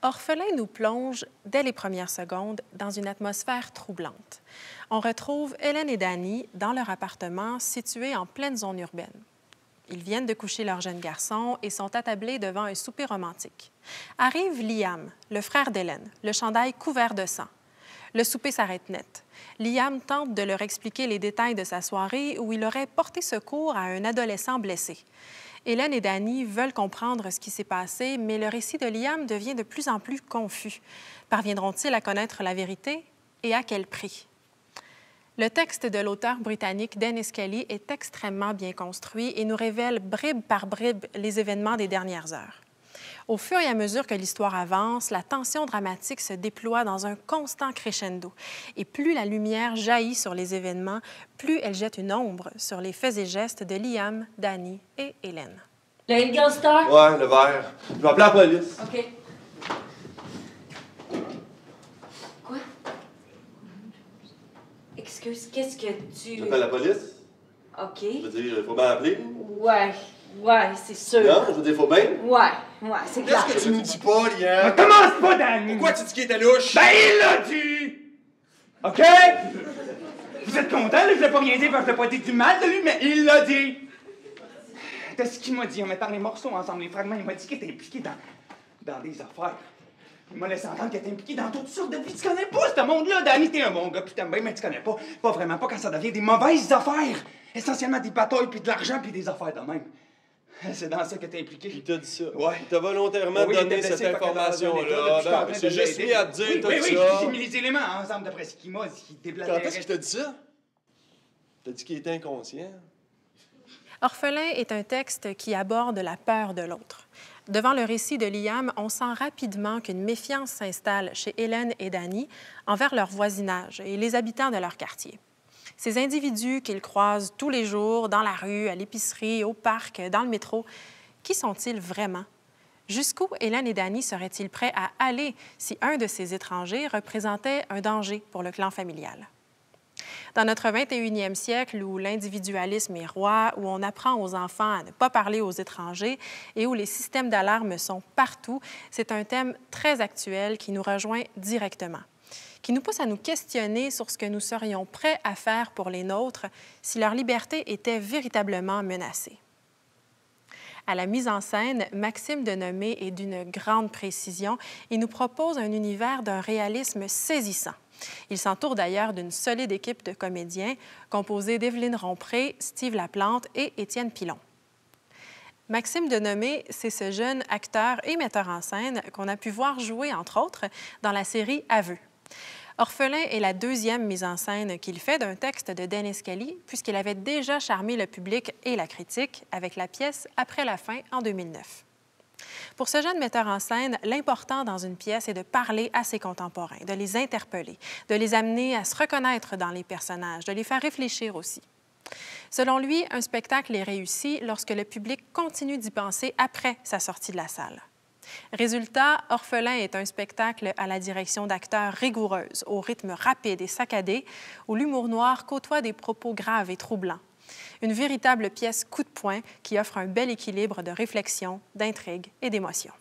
Orphelin nous plonge, dès les premières secondes, dans une atmosphère troublante. On retrouve Hélène et Danny dans leur appartement situé en pleine zone urbaine. Ils viennent de coucher leur jeune garçon et sont attablés devant un souper romantique. Arrive Liam, le frère d'Hélène, le chandail couvert de sang. Le souper s'arrête net. Liam tente de leur expliquer les détails de sa soirée où il aurait porté secours à un adolescent blessé. Hélène et Danny veulent comprendre ce qui s'est passé, mais le récit de Liam devient de plus en plus confus. Parviendront-ils à connaître la vérité et à quel prix? Le texte de l'auteur britannique Dennis Kelly est extrêmement bien construit et nous révèle bribe par bribe les événements des dernières heures. Au fur et à mesure que l'histoire avance, la tension dramatique se déploie dans un constant crescendo. Et plus la lumière jaillit sur les événements, plus elle jette une ombre sur les faits et gestes de Liam, Danny et Hélène. Le Eagle Star? Ouais, le vert. Je vais appeler la police. OK. Quoi? Excuse, qu'est-ce que tu... J'appelle la police. OK. Je veux dire, il faut bien appeler. Ouais, c'est sûr. Non, je veux dire, il faut bien. Ouais, c'est clair. Qu'est-ce que tu nous dis pas, Liam? Commence pas, Danny! Pourquoi tu dis qu'il était louche? Ben, il l'a dit! OK? Vous êtes content, là? Je l'ai pas rien dit parce que je l'ai pas dit du mal de lui, mais il l'a dit! C'est ce qu'il m'a dit. On mettant les morceaux ensemble, les fragments. Il m'a dit qu'il était impliqué dans des affaires. Il m'a laissé entendre qu'il était impliqué dans toutes sortes de vies. Tu connais pas ce monde-là, Danny. T'es un bon gars, puis t'aimes bien, mais tu connais pas. Pas vraiment, pas quand ça devient des mauvaises affaires. Essentiellement des batailles, puis de l'argent, puis des affaires de même. C'est dans ça que t'es impliqué. Il t'a dit ça. Ouais. Il t'a volontairement donné cette information-là. C'est juste mis à te dire tout ça. Oui, j'ai mis les éléments ensemble d'après ce qu'il m'a dit. Quand est-ce qu'il t'a dit ça? T'as dit qu'il était inconscient. Orphelin est un texte qui aborde la peur de l'autre. Devant le récit de Liam, on sent rapidement qu'une méfiance s'installe chez Hélène et Danny envers leur voisinage et les habitants de leur quartier. Ces individus qu'ils croisent tous les jours dans la rue, à l'épicerie, au parc, dans le métro, qui sont-ils vraiment? Jusqu'où Hélène et Danny seraient-ils prêts à aller si un de ces étrangers représentait un danger pour le clan familial? Dans notre 21e siècle, où l'individualisme est roi, où on apprend aux enfants à ne pas parler aux étrangers et où les systèmes d'alarme sont partout, c'est un thème très actuel qui nous rejoint directement, qui nous pousse à nous questionner sur ce que nous serions prêts à faire pour les nôtres si leur liberté était véritablement menacée. À la mise en scène, Maxime Denomé est d'une grande précision et nous propose un univers d'un réalisme saisissant. Il s'entoure d'ailleurs d'une solide équipe de comédiens composée d'Evelyne Rompré, Steve Laplante et Étienne Pilon. Maxime Denomé, c'est ce jeune acteur et metteur en scène qu'on a pu voir jouer, entre autres, dans la série Aveux. Orphelin est la deuxième mise en scène qu'il fait d'un texte de Dennis Kelly, puisqu'il avait déjà charmé le public et la critique avec la pièce Après la fin en 2009. Pour ce jeune metteur en scène, l'important dans une pièce est de parler à ses contemporains, de les interpeller, de les amener à se reconnaître dans les personnages, de les faire réfléchir aussi. Selon lui, un spectacle est réussi lorsque le public continue d'y penser après sa sortie de la salle. Résultat, Orphelin est un spectacle à la direction d'acteurs rigoureuses, au rythme rapide et saccadé, où l'humour noir côtoie des propos graves et troublants. Une véritable pièce coup de poing qui offre un bel équilibre de réflexion, d'intrigue et d'émotion.